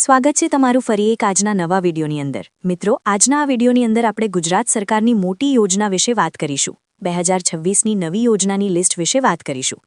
સ્વાગત છે તમારું ફરી એક આજના નવા વિડીયોની અંદર। મિત્રો, આજના આ વિડીયોની અંદર આપણે ગુજરાત સરકારની મોટી યોજના વિશે વાત કરીશું। 2026ની નવી યોજનાની લિસ્ટ વિશે વાત કરીશું।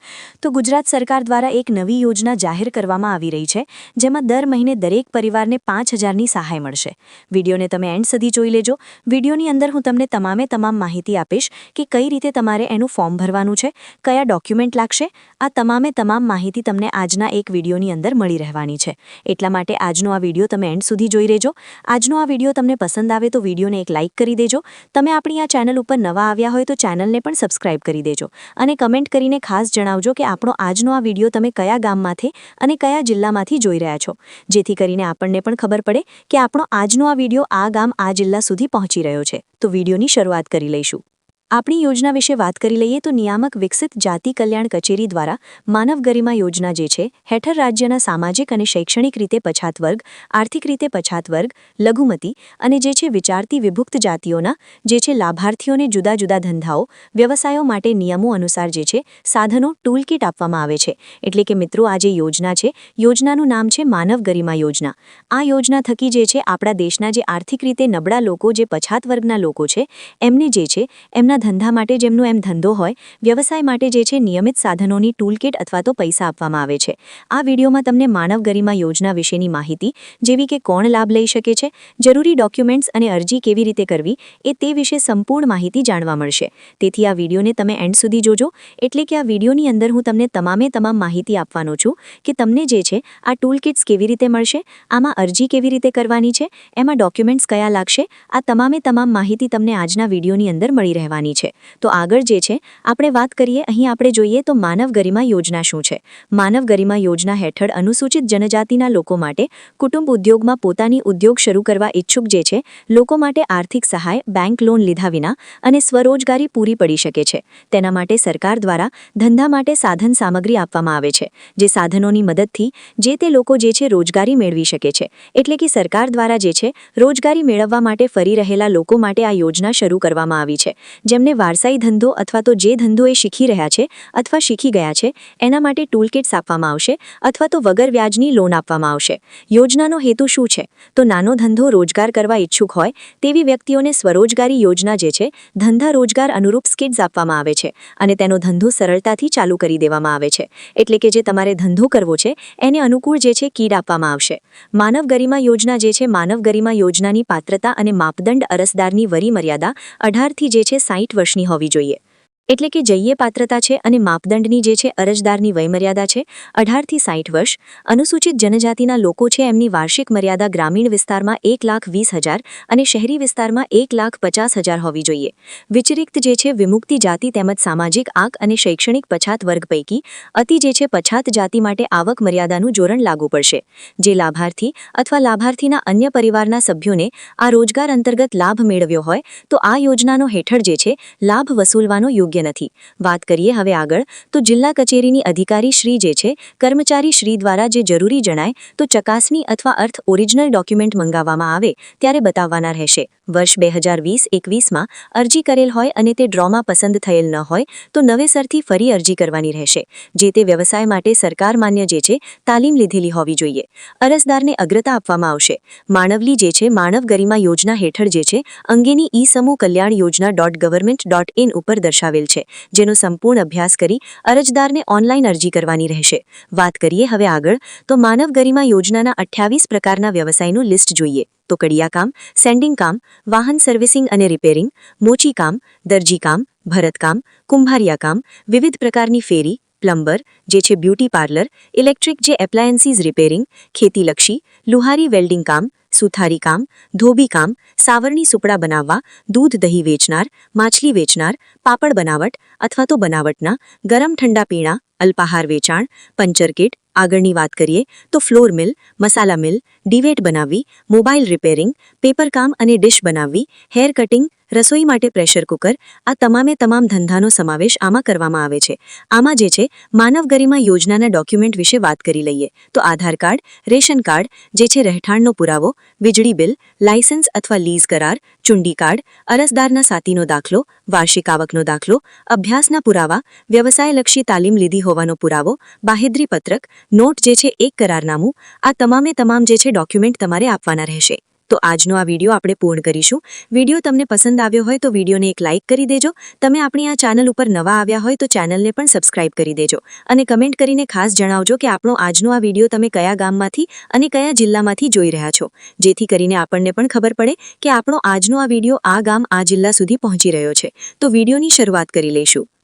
તો ગુજરાત સરકાર દ્વારા એક નવી યોજના જાહેર કરવામાં આવી રહી છે, જેમાં દર મહિને દરેક પરિવારને 5000ની સહાય મળશે। વિડીયોને તમે એન્ડ સુધી જોઈ લેજો। વિડીયોની અંદર હું તમને તમામ માહિતી આપીશ કે કઈ રીતે તમારે એનું ફોર્મ ભરવાનું છે, કયા ડોક્યુમેન્ટ લાગશે। આ તમામ માહિતી તમને આજના એક વિડીયોની અંદર મળી રહેવાની છે। એટલા માટે આજનો આ વિડીયો તમે એન્ડ સુધી જોઈ લેજો। આજનો આ વિડીયો તમને પસંદ આવે તો વિડીયોને એક લાઇક કરી દેજો। તમે આપણી આ ચેનલ ઉપર નવા આવ્યા હોય તો ચેનલને પણ સબસ્ક્રાઇબ કરી દેજો અને કમેન્ટ કરીને ખાસ જણાવજો કે આપણો આજનો આ વિડીયો તમે કયા ગામમાંથી અને કયા જિલ્લામાંથી જોઈ રહ્યા છો, જેથી કરીને આપણને પણ ખબર પડે કે આપણો આજનો આ વિડીયો આ ગામ આ જિલ્લા સુધી પહોંચી રહ્યો છે। તો વિડીયોની શરૂઆત કરી લઈશું। આપણી યોજના વિશે વાત કરી લઈએ તો નિયામક વિકસિત જાતિ કલ્યાણ કચેરી દ્વારા માનવ ગરિમા યોજના જે છે હેઠળ રાજ્યના સામાજિક અને શૈક્ષણિક રીતે પછાત વર્ગ, આર્થિક રીતે પછાત વર્ગ, લઘુમતી અને જે છે વિચારતી વિભુક્ત જાતિઓના જે છે લાભાર્થીઓને જુદા જુદા ધંધાઓ, વ્યવસાયો માટે નિયમો અનુસાર જે છે સાધનો ટૂલકીટ આપવામાં આવે છે। એટલે કે મિત્રો, આ જે યોજના છે, યોજનાનું નામ છે માનવ ગરિમા યોજના। આ યોજના થકી જે છે આપણા દેશના જે આર્થિક રીતે નબળા લોકો, જે પછાત વર્ગના લોકો છે, એમને જે છે એમના ધંધા માટે, જેમનો એમ ધંધો હોય, વ્યવસાય માટે જે છે નિયમિત સાધનોની ટૂલકીટ અથવા તો પૈસા આપવામાં આવે છે। આ વિડીયોમાં તમને માનવ ગરિમા યોજના વિશેની માહિતી, જેવી કે કોણ લાભ લઈ શકે છે, જરૂરી ડોક્યુમેન્ટ્સ અને અરજી કેવી રીતે કરવી, એ તે વિશે સંપૂર્ણ માહિતી જાણવા મળશે। તેથી આ વિડીયોને તમે એન્ડ સુધી જોજો। એટલે કે આ વિડીયોની અંદર હું તમને તમામ માહિતી આપવાનો છું કે તમને જે છે આ ટૂલકીટ્સ કેવી રીતે મળશે, આમાં અરજી કેવી રીતે કરવાની છે, એમાં ડોક્યુમેન્ટ્સ કયા લાગશે, આ તમામ માહિતી તમને આજના વિડીયોની અંદર મળી રહેવાની છે। તો આગળ જે છે આપણે વાત કરીએ, અહીં આપણે જોઈએ તો માનવ ગરિમા યોજના શું છે। માનવ ગરિમા યોજના હેઠળ અનુસૂચિત જનજાતિના લોકો માટે કુટુંબ ઉદ્યોગમાં પોતાની ઉદ્યોગ શરૂ કરવા ઈચ્છુક જે છે લોકો માટે આર્થિક સહાય, બેંક લોન લીધા વિના અને સ્વરોજગારી પૂરી પડી શકે છે। તેના માટે સરકાર દ્વારા ધંધા માટે સાધન સામગ્રી આપવામાં આવે છે, જે સાધનોની મદદથી જે તે લોકો જે છે રોજગારી મેળવી શકે છે। એટલે કે સરકાર દ્વારા જે છે રોજગારી મેળવવા માટે ફરી રહેલા લોકો માટે આ યોજના શરૂ કરવામાં આવી છે, જેમને વારસાઈ ધંધો અથવા તો જે ધંધો એ શીખી રહ્યા છે અથવા શીખી ગયા છે એના માટે ટૂલકિટ્સ આપવામાં આવશે અથવા તો વગર વ્યાજની લોન આપવામાં આવશે। યોજનાનો હેતુ શું છે? તો નાનો ધંધો રોજગાર કરવા ઈચ્છુક હોય તેવી વ્યક્તિઓને સ્વરોજગારી યોજના જે છે ધંધા રોજગાર અનુરૂપ સ્કિલ્સ આપવામાં આવે છે અને તેનો ધંધો સરળતાથી ચાલુ કરી દેવામાં આવે છે। એટલે કે જે તમારે ધંધો કરવો છે એને અનુકૂળ જે છે કીટ આપવામાં આવશે। માનવ ગરિમા યોજના જે છે, માનવ ગરિમા યોજનાની પાત્રતા અને માપદંડ અરજદારની વરી મર્યાદા 18થી જે છે 60 વર્ષની હોવી જોઈએ। એટલે કે જઈએ પાત્રતા છે અને માપદંડની જે છે અરજદારની વયમર્યાદા છે 18થી 60 વર્ષ। અનુસૂચિત જનજાતિના લોકો છે, એમની વાર્ષિક મર્યાદા ગ્રામીણ વિસ્તારમાં 1,20,000 અને શહેરી વિસ્તારમાં 1,50,000 હોવી જોઈએ। વિચરિક્ત જે છે વિમુક્તિ જાતિ તેમજ સામાજિક આંક અને શૈક્ષણિક પછાત વર્ગ પૈકી અતિ જે છે પછાત જાતિ માટે આવક મર્યાદાનું જોરણ લાગુ પડશે। જે લાભાર્થી અથવા લાભાર્થીના અન્ય પરિવારના સભ્યોને આ રોજગાર અંતર્ગત લાભ મેળવ્યો હોય તો આ યોજનાનો હેઠળ જે છે લાભ વસૂલવાનો યોગ્ય નથી। વાત કરીએ હવે આગળ તો જિલ્લા કચેરીની અધિકારી શ્રી જે છે કર્મચારી શ્રી દ્વારા જે જરૂરી જણાય તો ચકાસણી અથવા અર્થ ઓરિજિનલ ડોક્યુમેન્ટ મંગાવવામાં આવે ત્યારે બતાવવાના રહેશે। વર્ષ 2020-21માં અરજી કરેલ હોય અને તે ડ્રોમાં પસંદ થયેલ ન હોય તો નવેસરથી ફરી અરજી કરવાની રહેશે। જે તે વ્યવસાય માટે સરકાર માન્ય જે છે તાલીમ લીધેલી હોવી જોઈએ। અરજદારને અગ્રતા આપવામાં આવશે। માનવલી જે છે માનવ ગરિમા યોજના હેઠળ જે છે અંગેની ઈ સમૂહ કલ્યાણ યોજના.gov.in ઉપર દર્શાવેલ છે, જેનો સંપૂર્ણ અભ્યાસ કરી અરજદારને ઓનલાઈન અરજી કરવાની રહેશે। વાત કરીએ હવે આગળ તો માનવ ગરિમા યોજનાના 28 પ્રકારના વ્યવસાયનું લિસ્ટ જોઈએ તો કડિયાકામ, સેન્ડિંગ કામ, વાહન સર્વિસિંગ અને રિપેરિંગ, મોચીકામ, દરજીકામ, ભરતકામ, કુંભારિયાકામ, વિવિધ પ્રકારની ફેરી, પ્લમ્બર જે છે બ્યુટી પાર્લર, ઇલેક્ટ્રિક જે એપ્લાયન્સીઝ રિપેરિંગ, ખેતીલક્ષી, લુહારી વેલ્ડિંગ કામ, સુથારી કામ, ધોબી કામ, સાવરણી સુપડા બનાવવા, દૂધ દહીં વેચનાર, માછલી વેચનાર, પાપડ બનાવટ અથવા તો બનાવટના, ગરમ ઠંડા પીણા, અલ્પાહાર વેચાણ, પંચર કિટ। આગળની વાત કરીએ તો ફ્લોર મિલ, મસાલા મિલ, ડીવેટ બનાવવી, મોબાઈલ રિપેરિંગ, પેપર કામ અને ડિશ બનાવવી, હેર કટિંગ, રસોઈ માટે પ્રેશર કુકર, આ તમામે તમામ ધંધાનો સમાવેશ આમાં કરવામાં આવે છે. આમાં જે છે માનવ ગરિમા યોજનાના ડોક્યુમેન્ટ વિશે વાત કરી લઈએ તો આધાર કાર્ડ, રેશન કાર્ડ, જે છે રહેઠાણનો પુરાવો, વીજળી બિલ, લાયસન્સ અથવા લીઝ કરાર, ચૂંટી કાર્ડ, અરજદારના સાતીનો દાખલો, વાર્ષિક આવકનો દાખલો, અભ્યાસના પુરાવા, વ્યવસાયલક્ષી તાલીમ લીધી હોવાનો પુરાવો, બાહેધરી પત્રક, નોટ જે છે એક કરારનામું, આ તમામે તમામ જે છે ડોક્યુમેન્ટ તમારે આપવાના રહેશે. તો આજનો આ વિડીયો આપણે પૂર્ણ કરીશું. વિડીયો તમને પસંદ આવ્યો હોય તો વિડીયોને એક લાઇક કરી દેજો. તમે આપણી આ ચેનલ ઉપર નવા આવ્યા હોય તો ચેનલને પણ સબસ્ક્રાઇબ કરી દેજો અને કમેન્ટ કરીને ખાસ જણાવજો કે આપણો આજનો આ વિડીયો તમે કયા ગામમાંથી અને કયા જિલ્લામાંથી જોઈ રહ્યા છો, જેથી કરીને આપણને પણ ખબર પડે કે આપણો આજનો આ વિડીયો આ ગામ આ જિલ્લા સુધી પહોંચી રહ્યો છે. તો વિડીયોની શરૂઆત કરી લઈશું.